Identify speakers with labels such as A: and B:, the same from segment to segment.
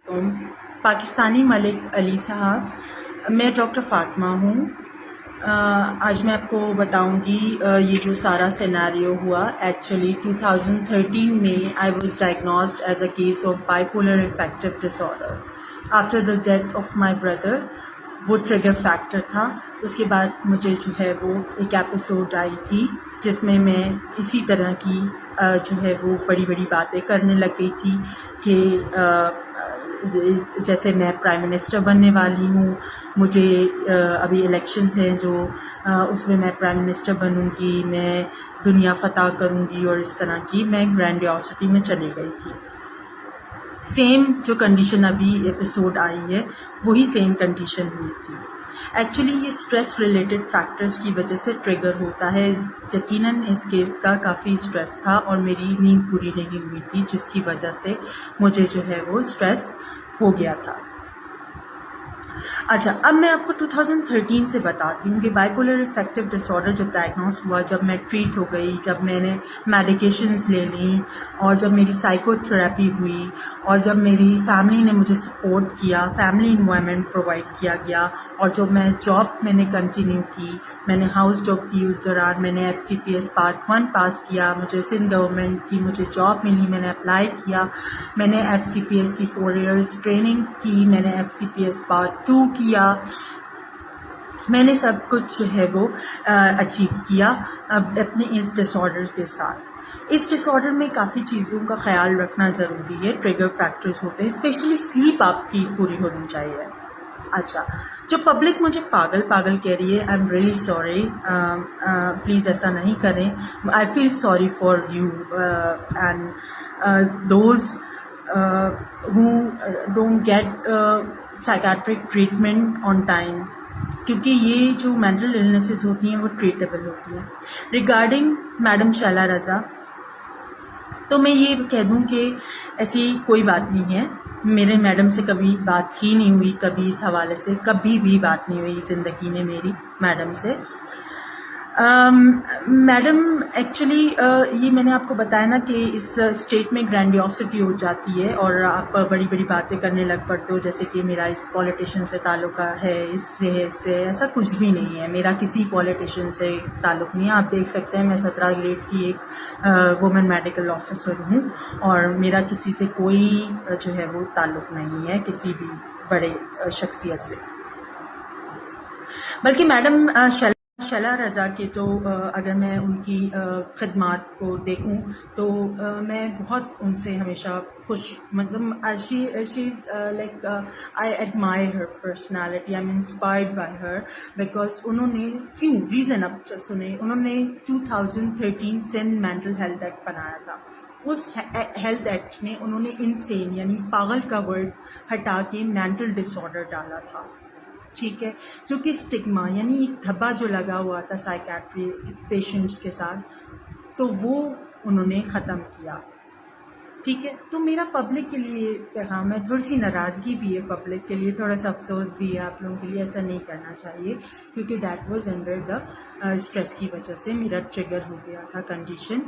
A: پاکستانی ملک علی صاحب، میں ڈاکٹر فاطمہ ہوں۔ آج میں آپ کو بتاؤں گی یہ جو سارا سیناریو ہوا۔ ایکچولی 2013 میں I was diagnosed as a case of bipolar affective disorder after the death of my brother. وہ ٹریگر فیکٹر تھا۔ اس کے بعد مجھے جو ہے وہ ایک ایپیسوڈ آئی تھی جس میں اسی طرح کی جو ہے وہ بڑی بڑی باتیں کرنے لگ گئی تھی کہ جیسے میں پرائم منسٹر بننے والی ہوں، مجھے ابھی الیکشنز ہیں جو اس میں پرائم منسٹر بنوں گی، میں دنیا فتح کروں گی، اور اس طرح کی میں گرینڈیوسٹی میں چلی گئی تھی۔ سیم جو کنڈیشن ابھی ایپیسوڈ آئی ہے وہی سیم کنڈیشن ہوئی تھی۔ ایکچولی یہ اسٹریس ریلیٹڈ فیکٹرز کی وجہ سے ٹریگر ہوتا ہے۔ یقیناً اس کیس کا کافی اسٹریس تھا اور میری نیند پوری نہیں ہوئی تھی، جس کی وجہ سے مجھے جو ہے وہ اسٹریس ہو گیا تھا۔ اچھا، اب میں آپ کو 2013 سے بتاتی ہوں کہ bipolar affective disorder جب ڈائگنوز ہوا، جب میں ٹریٹ ہو گئی، جب میں نے میڈیکیشنز لے لیں، اور جب میری سائیکو تھراپی ہوئی، اور جب میری فیملی نے مجھے سپورٹ کیا، فیملی انوائرمنٹ پرووائڈ کیا گیا، اور جب میں جاب میں نے کنٹینیو کی، میں نے ہاؤس جاب کی، اس دوران میں نے FCPS پارٹ 1 پاس کیا، مجھے سندھ گورنمنٹ کی مجھے جاب ملی، میں نے اپلائی کیا، میں نے FCPS کی 4 ایئرس ٹریننگ کی، میں نے FCPS پارٹ 2 کیا، میں نے سب کچھ جو ہے وہ اچیو کیا اپنے اس ڈس آرڈر کے ساتھ۔ اس ڈس آرڈر میں کافی چیزوں کا خیال رکھنا ضروری ہے، ٹریگر فیکٹرز ہوتے ہیں، اسپیشلی سلیپ آپ کی پوری ہونی چاہیے۔ اچھا، جو پبلک مجھے پاگل پاگل کہہ رہی ہے، I am really sorry, please ایسا نہیں کریں۔ I feel sorry for you and those who don't get psychiatric treatment on time، کیونکہ یہ جو مینٹل illnesses ہوتی ہیں وہ ٹریٹیبل ہوتی ہیں۔ ریگارڈنگ میڈم شیلا رضا، تو میں یہ کہہ دوں کہ ایسی کوئی بات نہیں ہے، میرے میڈم سے کبھی بات ہی نہیں ہوئی، کبھی اس حوالے سے کبھی بھی بات نہیں ہوئی زندگی میں میری میڈم سے۔ میڈم ایکچولی یہ میں نے آپ کو بتایا نا کہ اس اسٹیٹ میں گرینڈیوسٹی ہو جاتی ہے اور آپ بڑی بڑی باتیں کرنے لگ پڑتے ہو، جیسے کہ میرا اس پولیٹیشین سے تعلق ہے، اس سے ایسا کچھ بھی نہیں ہے، میرا کسی پولیٹیشین سے تعلق نہیں ہے۔ آپ دیکھ سکتے ہیں میں 17 گریڈ کی ایک وومن میڈیکل آفیسر ہوں، اور میرا کسی سے کوئی جو ہے وہ تعلق نہیں ہے، کسی بھی بڑے شخصیت سے۔ بلکہ میڈم شیلا رضا کے تو اگر میں ان کی خدمات کو دیکھوں تو میں بہت ان سے ہمیشہ خوش، مطلب she is like I admire her personality, I am inspired by her, because انہوں نے ریزن اب سنیں، انہوں نے 2013 سندھ مینٹل ہیلتھ ایکٹ بنایا تھا۔ اس ہیلتھ ایکٹ میں انہوں نے انسین یعنی پاگل کا ورڈ ہٹا کے مینٹل ڈس آرڈر ڈالا تھا، ٹھیک ہے، جو کہ اسٹگما یعنی ایک دھبا جو لگا ہوا تھا سائیکیٹری پیشنٹس کے ساتھ، تو وہ انہوں نے ختم کیا، ٹھیک ہے۔ تو میرا پبلک کے لیے پیغام ہے، تھوڑی سی ناراضگی بھی ہے پبلک کے لیے، تھوڑا سا افسوس بھی ہے آپ لوگوں کے لیے، ایسا نہیں کرنا چاہیے، کیونکہ that was under the stress کی وجہ سے میرا ٹریگر ہو گیا تھا کنڈیشن۔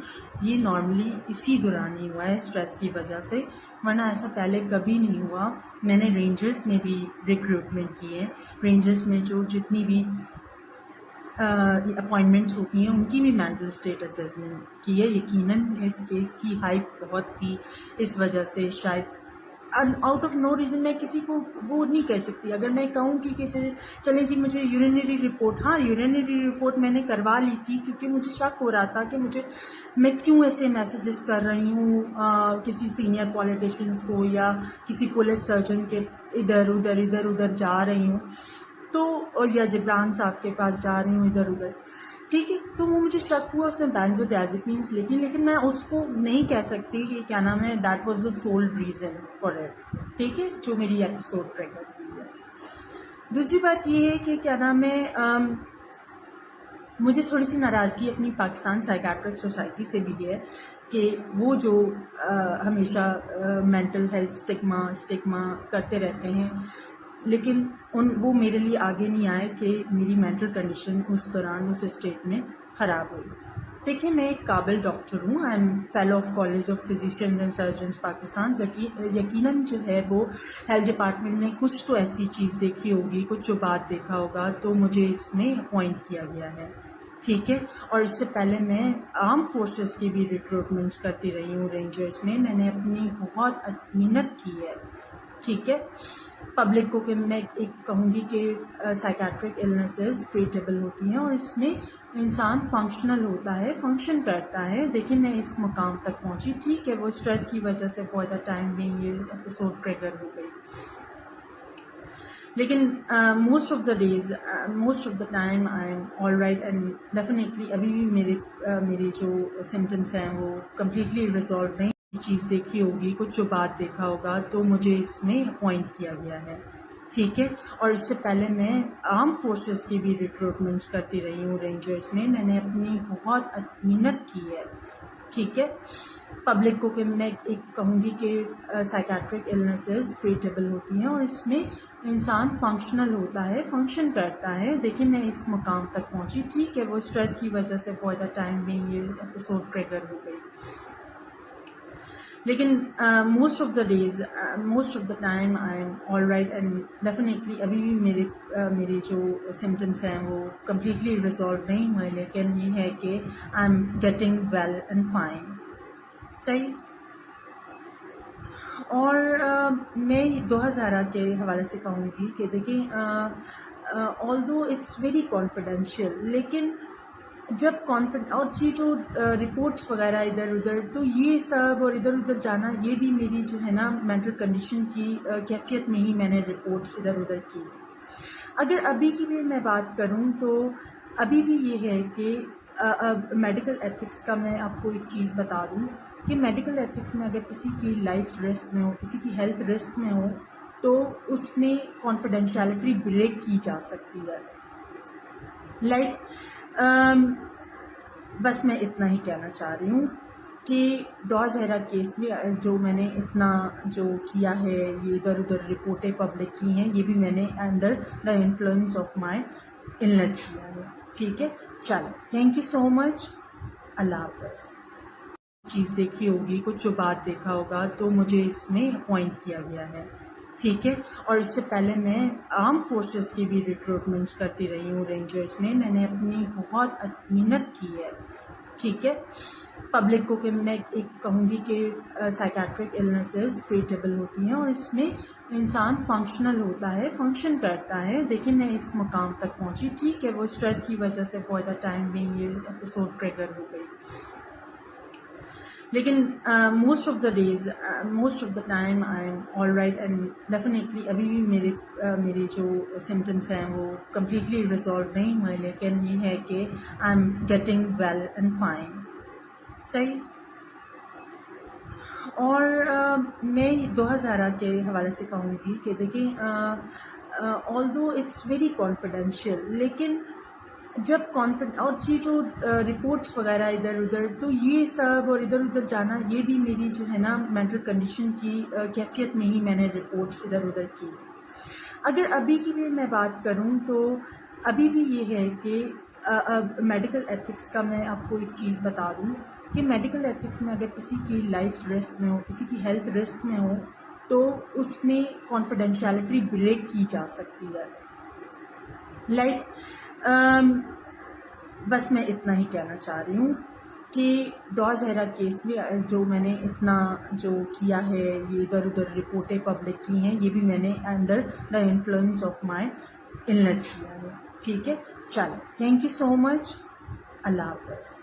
A: یہ نارملی اسی دوران ہی ہوا ہے اسٹریس کی وجہ سے، ورنہ ایسا پہلے کبھی نہیں ہوا۔ میں نے رینجرز میں بھی ریکروٹمنٹ کی ہے، رینجرز میں جو جتنی بھی اپوائنٹمنٹس ہوتی ہیں ان کی بھی مینٹل اسٹیٹ اسیسمنٹ کی ہے۔ یقیناً اس کیس کی ہائپ بہت تھی، اس وجہ سے شاید آؤٹ آف نو ریزن میں کسی کو وہ نہیں کہہ سکتی۔ اگر میں کہوں کہ چلیں جی مجھے یورینری رپورٹ، ہاں یورینری رپورٹ میں نے کروا لی تھی، کیونکہ مجھے شک ہو رہا تھا کہ میں کیوں ایسے میسیجز کر رہی ہوں کسی سینئر پولیٹیشینس کو یا کسی پولیس سرجن کے ادھر ادھر جا رہی ہوں، تو یا جبران صاحب کے پاس جا رہی ہوں ادھر ادھر، ٹھیک ہے۔ تو وہ مجھے شک ہوا اس میں بینزودیازپینس، لیکن میں اس کو نہیں کہہ سکتی کہ کیا نام ہے that was the civil reason for it, ٹھیک ہے، جو میری ایپیسوڈ ٹریگر ہوئی ہے۔ دوسری بات یہ ہے کہ کیا نام ہے مجھے تھوڑی سی ناراضگی اپنی پاکستان سائیکیٹرک سوسائٹی سے بھی ہے کہ وہ جو ہمیشہ مینٹل ہیلتھ اسٹگما کرتے رہتے ہیں، لیکن وہ میرے لیے آگے نہیں آئے کہ میری مینٹل کنڈیشن اس دوران اس اسٹیٹ میں خراب ہوئی۔ دیکھیں میں ایک قابل ڈاکٹر ہوں. I am fellow of college of فزیشینز and surgeons Pakistan. یقیناً جو ہے وہ ہیلتھ ڈپارٹمنٹ نے کچھ تو ایسی چیز دیکھی ہوگی, کچھ جو بات دیکھا ہوگا, تو مجھے اس میں اپوائنٹ کیا گیا ہے. ٹھیک ہے. اور اس سے پہلے میں آرم فورسز کی بھی ریکروٹمنٹ کرتی رہی ہوں رینجرز میں. میں نے اپنی بہت محنت کی ہے. ٹھیک ہے. پبلک کو کہ میں ایک کہوں گی کہ سائیکیٹرک النیسز ٹریٹیبل ہوتی ہیں اور اس میں انسان فنکشنل ہوتا ہے, فنکشن کرتا ہے. دیکھیں میں اس مقام تک پہنچی. ٹھیک ہے, وہ اسٹریس کی وجہ سے فار دا ٹائم بینگ یہ ایپیسوڈ ٹریگر ہو گئی, لیکن most of the time I am all right. And definitely ابھی بھی میرے جو سمٹمس ہیں وہ کمپلیٹلی ریزالو نہیں. چیز دیکھی ہوگی, کچھ جو بات دیکھا ہوگا, تو مجھے اس میں اپوائنٹ کیا گیا ہے. ٹھیک ہے. اور اس سے پہلے میں آرم فورسز کی بھی ریکروٹمنٹ کرتی رہی ہوں رینجرز میں. میں نے اپنی بہت محنت کی ہے. ٹھیک ہے. پبلک کو کہ میں ایک کہوں گی کہ سائیکیٹرک النیسز ٹریٹیبل ہوتی ہیں اور اس میں انسان فنکشنل ہوتا ہے, فنکشن کرتا ہے. دیکھیں میں اس مقام تک پہنچی. ٹھیک ہے, وہ اسٹریس کی وجہ سے فار دا ٹائم بینگ یہ ایپیسوڈ ٹریگر ہو گئی, لیکن most of the time I am all right. And definitely ابھی بھی میرے جو سمٹمس ہیں وہ کمپلیٹلی ریزالو نہیں ہوئے, لیکن یہ ہے کہ I am getting well and fine. صحیح. اور میں 2000 کے حوالے سے کہوں گی کہ دیکھیں آل دو اٹس ویری کانفیڈینشیل, لیکن جب اور یہ جو رپورٹس وغیرہ ادھر ادھر, تو یہ سب اور ادھر ادھر جانا, یہ بھی میری جو ہے نا مینٹل کنڈیشن کی کیفیت میں ہی میں نے رپورٹس ادھر ادھر کی. اگر ابھی کی بھی میں بات کروں تو ابھی بھی یہ ہے کہ میڈیکل ایتھکس کا میں آپ کو ایک چیز بتا دوں کہ میڈیکل ایتھکس میں اگر کسی کی لائف رسک میں ہو, کسی کی ہیلتھ رسک میں ہو, تو اس میں کانفیڈینشیلٹی بریک کی جا سکتی ہے. بس میں اتنا ہی کہنا چاہ رہی ہوں کہ زہرا کیس میں جو میں نے اتنا جو کیا ہے, یہ ادھر ادھر رپورٹیں پبلک کی ہیں, یہ بھی میں نے under the influence of my illness کیا ہے. ٹھیک ہے. چلو, تھینک یو سو مچ. اللہ حافظ. چیز دیکھی ہوگی, کچھ جو بات دیکھا ہوگا, تو مجھے اس میں اپوائنٹ کیا گیا ہے. ٹھیک ہے. اور اس سے پہلے میں آرم فورسز کی بھی ریکروٹمنٹ کرتی رہی ہوں رینجرز میں. میں نے اپنی بہت محنت کی ہے. ٹھیک ہے. پبلک کو کہ میں ایک کہوں گی کہ سائیکیٹرک النیسز ٹریٹیبل ہوتی ہیں اور اس میں انسان فنکشنل ہوتا ہے, فنکشن کرتا ہے. دیکھیں میں اس مقام تک پہنچی. ٹھیک ہے, وہ اسٹریس کی وجہ سے فار دا ٹائم بینگ یہ ایپیسوڈ ٹریگر ہو گئی, لیکن most of the time I am all right. And definitely ابھی بھی میرے جو سمٹمس ہیں وہ کمپلیٹلی ریزالو نہیں ہوئے, لیکن یہ ہے کہ I am getting well and fine. صحیح. اور میں 2000 کے حوالے سے کہوں گی کہ دیکھیں آل دو اٹس ویری کانفیڈینشیل, لیکن جب اور یہ جو رپورٹس وغیرہ ادھر ادھر, تو یہ سب اور ادھر ادھر جانا, یہ بھی میری جو ہے نا مینٹل کنڈیشن کی کیفیت میں ہی میں نے رپورٹس ادھر ادھر کی. اگر ابھی کی بھی میں بات کروں تو ابھی بھی یہ ہے کہ میڈیکل ایتھکس کا میں آپ کو ایک چیز بتا دوں کہ میڈیکل ایتھکس میں اگر کسی کی لائف رسک میں ہو, کسی کی ہیلتھ رسک میں ہو, تو اس میں کانفیڈینشیلٹی بریک کی جا سکتی ہے. بس میں اتنا ہی کہنا چاہ رہی ہوں کہ زہرا کیس میں جو میں نے اتنا جو کیا ہے, یہ ادھر ادھر رپورٹیں پبلک کی ہیں, یہ بھی میں نے under the influence of my illness کیا ہے. ٹھیک ہے. چلو, تھینک یو سو مچ. اللہ حافظ.